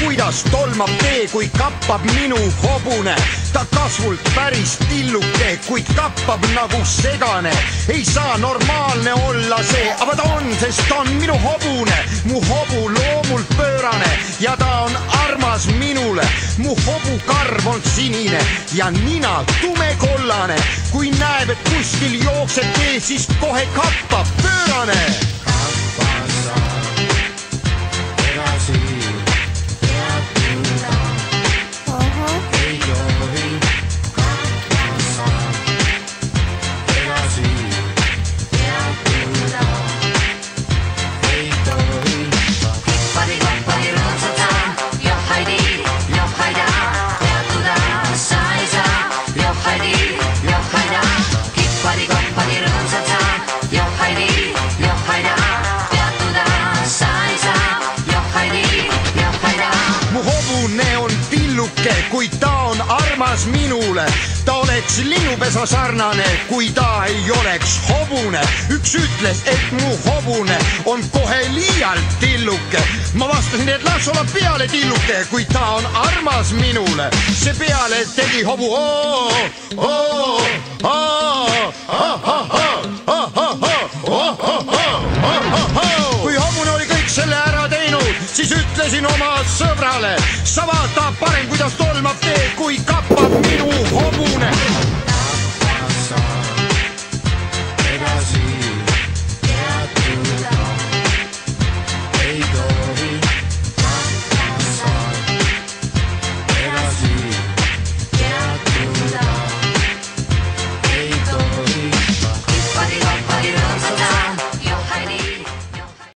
kuidas tolmab tee, kui kappab minu hobune. Ta kasvult päris tilluke, kuid kappab nagu segane. Ei saa normaalne olla see, aga ta on, sest ta on minu hobune. Mu hobu loomult pöörane ja ta on armas minule. Mu hobukarv on sinine ja nina tumekollane. Kui näeb, et kuskil jookseb tee, siis kohe kappab pöörane. Kuid ta on armas minule. Ta oleks linnupesa sarnane, kui ta ei oleks hobune. Üks ütles, et mu hobune on kohe liialt tilluke. Ma vastasin, et las olla peale tilluke, kuid ta on armas minule. See peale tegi hobu Kui hobune oli kõik selle ära teinud, siis ütlesin oma sõbrale, sa vaata parem, kuidas